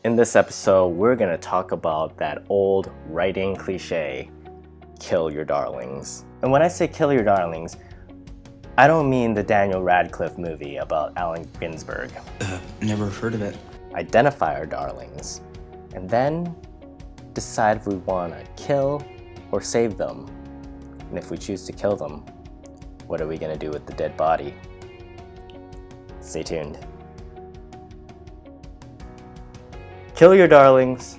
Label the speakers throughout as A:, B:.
A: In this episode, we're going to talk about that old writing cliche, kill your darlings. And when I say kill your darlings, I don't mean the Daniel Radcliffe movie about Allen Ginsberg.
B: Never heard of it.
A: Identify our darlings, and then decide if we want to kill or save them. And if we choose to kill them, what are we going to do with the dead body? Stay tuned. Kill your darlings,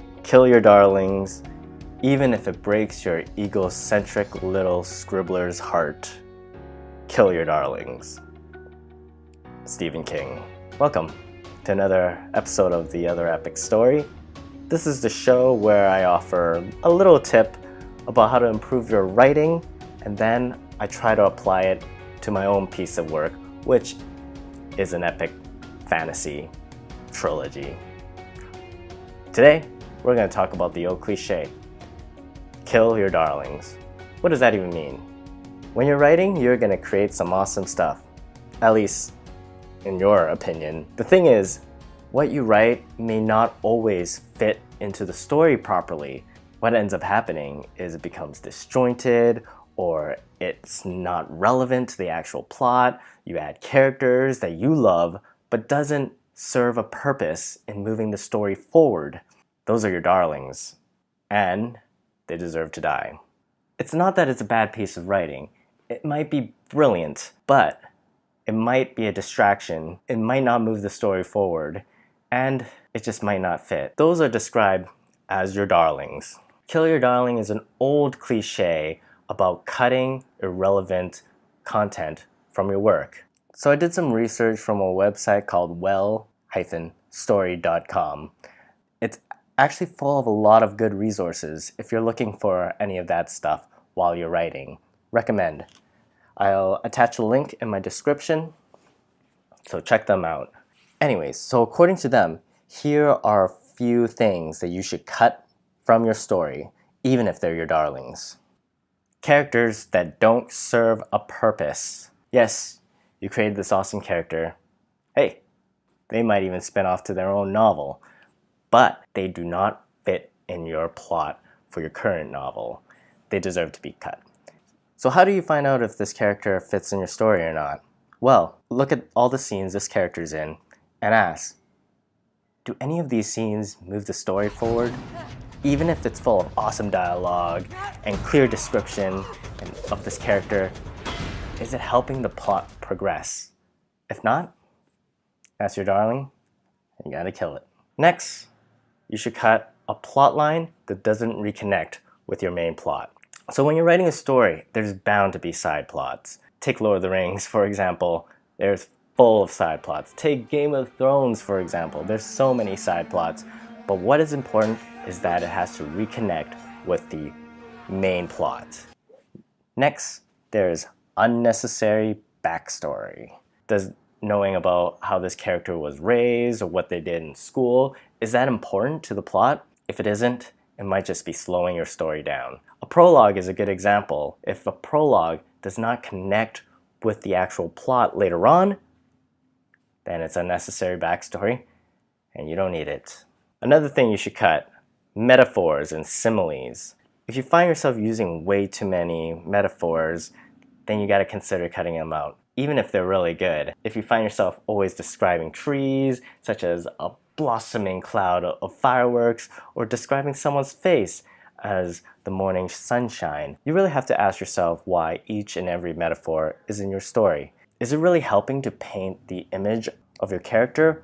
A: even if it breaks your egocentric little scribbler's heart. Kill your darlings. Stephen King. Welcome to another episode of The Other Epic Story. This is the show where I offer a little tip about how to improve your writing, and then I try to apply it to my own piece of work, which is an epic fantasy trilogy. Today, we're going to talk about the old cliche, kill your darlings. What does that even mean? When you're writing, you're going to create some awesome stuff, at least in your opinion. The thing is, what you write may not always fit into the story properly. What ends up happening is it becomes disjointed, or it's not relevant to the actual plot. You add characters that you love, but doesn't serve a purpose in moving the story forward. Those are your darlings, and they deserve to die. It's not that it's a bad piece of writing. It might be brilliant, but it might be a distraction. It might not move the story forward, and it just might not fit. Those are described as your darlings. Kill your darling is an old cliche about cutting irrelevant content from your work. So I did some research from a website called well-story.com. It's actually full of a lot of good resources if you're looking for any of that stuff while you're writing. Recommend. I'll attach a link in my description, so check them out. Anyways, so according to them, here are a few things that you should cut from your story, even if they're your darlings. Characters that don't serve a purpose. Yes, you created this awesome character. Hey, they might even spin off to their own novel, but they do not fit in your plot for your current novel. They deserve to be cut. So how do you find out if this character fits in your story or not? Well, look at all the scenes this character's in and ask, do any of these scenes move the story forward? Even if it's full of awesome dialogue and clear description of this character, is it helping the plot progress? If not, that's your darling, and you gotta kill it. Next, you should cut a plot line that doesn't reconnect with your main plot. So when you're writing a story, there's bound to be side plots. Take Lord of the Rings, for example. There's full of side plots. Take Game of Thrones, for example. There's so many side plots. But what is important is that it has to reconnect with the main plot. Next, there's unnecessary backstory. Does knowing about how this character was raised or what they did in school, is that important to the plot? If it isn't, it might just be slowing your story down. A prologue is a good example. If a prologue does not connect with the actual plot later on, then it's unnecessary backstory and you don't need it. Another thing you should cut, metaphors and similes. If you find yourself using way too many metaphors, then you gotta consider cutting them out, even if they're really good. If you find yourself always describing trees, such as a blossoming cloud of fireworks, or describing someone's face as the morning sunshine, you really have to ask yourself why each and every metaphor is in your story. Is it really helping to paint the image of your character,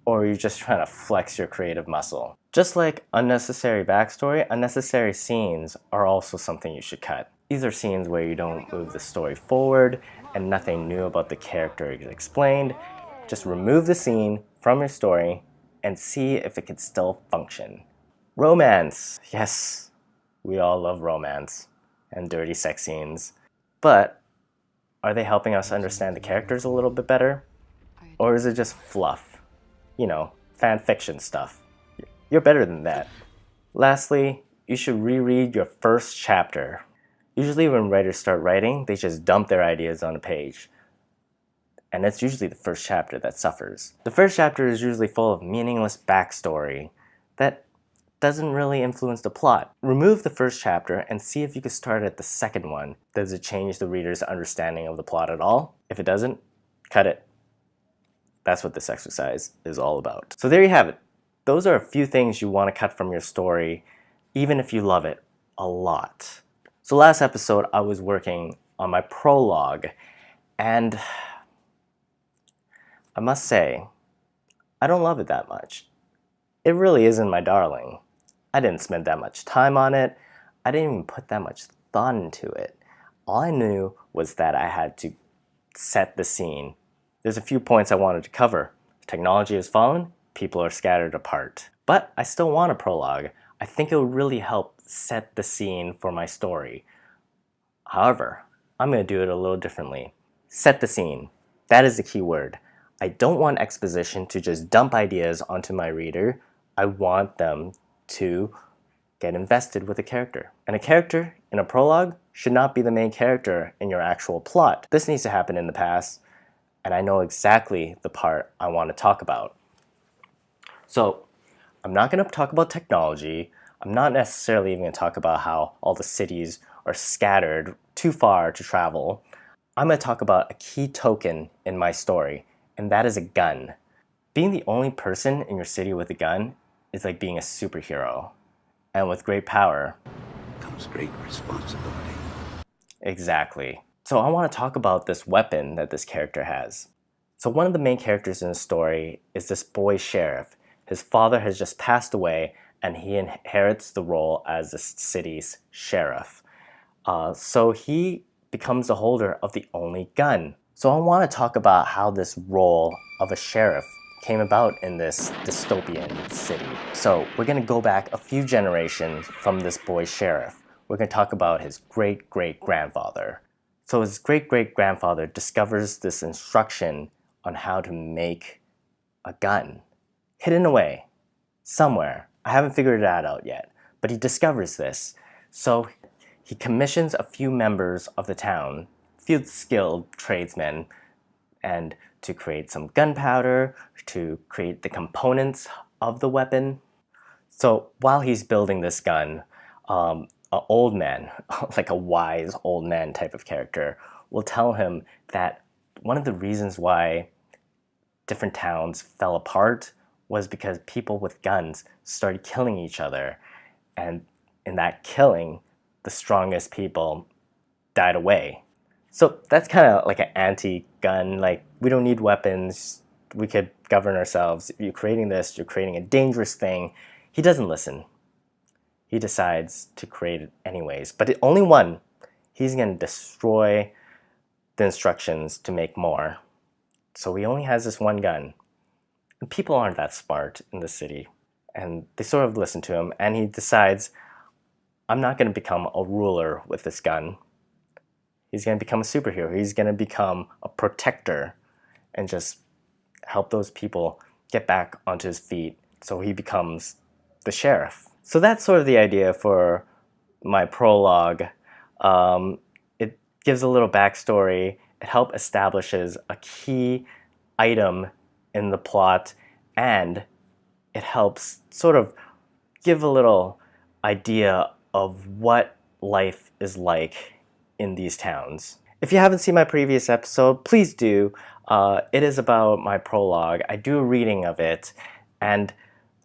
A: or are you just trying to flex your creative muscle? Just like unnecessary backstory, unnecessary scenes are also something you should cut. These are scenes where you don't move the story forward and nothing new about the character is explained. Just remove the scene from your story and see if it can still function. Romance. Yes, we all love romance and dirty sex scenes. But are they helping us understand the characters a little bit better? Or is it just fluff? You know, fan fiction stuff. You're better than that. Lastly, you should reread your first chapter. Usually when writers start writing, they just dump their ideas on a page. and it's usually the first chapter that suffers. The first chapter is usually full of meaningless backstory, that doesn't really influence the plot. Remove the first chapter and see if you can start at the second one. Does it change the reader's understanding of the plot at all? If it doesn't, cut it. That's what this exercise is all about. So there you have it. Those are a few things you want to cut from your story, even if you love it a lot. So last episode, I was working on my prologue, and I must say, I don't love it that much. It really isn't my darling. I didn't spend that much time on it. I didn't even put that much thought into it. All I knew was that I had to set the scene. There's a few points I wanted to cover. Technology has fallen, people are scattered apart. But I still want a prologue. I think it would really help set the scene for my story. However, I'm going to do it a little differently. Set the scene. That is the key word. I don't want exposition to just dump ideas onto my reader. I want them to get invested with a character. And a character in a prologue should not be the main character in your actual plot. This needs to happen in the past, and I know exactly the part I want to talk about. So, I'm not going to talk about technology. I'm not necessarily even going to talk about how all the cities are scattered too far to travel. I'm going to talk about a key token in my story, and that is a gun. Being the only person in your city with a gun is like being a superhero. And with great power
C: comes great responsibility.
A: Exactly. So I want to talk about this weapon that this character has. So one of the main characters in the story is this boy sheriff. His father has just passed away, and he inherits the role as the city's sheriff. So he becomes the holder of the only gun. So I want to talk about how this role of a sheriff came about in this dystopian city. So we're going to go back a few generations from this boy sheriff. We're going to talk about his great-great-grandfather. So his great-great-grandfather discovers this instruction on how to make a gun, hidden away, somewhere. I haven't figured that out yet, but he discovers this. So he commissions a few members of the town, few skilled tradesmen, and to create some gunpowder, to create the components of the weapon. So while he's building this gun, an old man, like a wise old man type of character, will tell him that one of the reasons why different towns fell apart was because people with guns started killing each other. And in that killing, the strongest people died away. So that's kind of like an anti-gun, like we don't need weapons, we could govern ourselves. If you're creating this, you're creating a dangerous thing. He doesn't listen. He decides to create it anyways, but only one. He's going to destroy the instructions to make more. So he only has this one gun. And people aren't that smart in the city, and they sort of listen to him, and he decides, I'm not going to become a ruler with this gun. He's going to become a superhero. He's going to become a protector and just help those people get back onto his feet. So he becomes the sheriff. So that's sort of the idea for my prologue. It gives a little backstory. It helps establishes a key item in the plot, and it helps sort of give a little idea of what life is like in these towns. If you haven't seen my previous episode, please do. It is about my prologue. I do a reading of it, and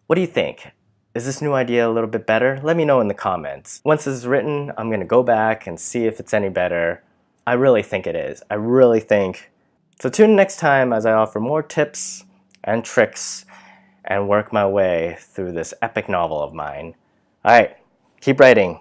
A: what do you think? Is this new idea a little bit better? Let me know in the comments. Once it's written, I'm gonna go back and see if it's any better. I really think it is. I really think. So tune in next time as I offer more tips and tricks and work my way through this epic novel of mine. All right, keep writing.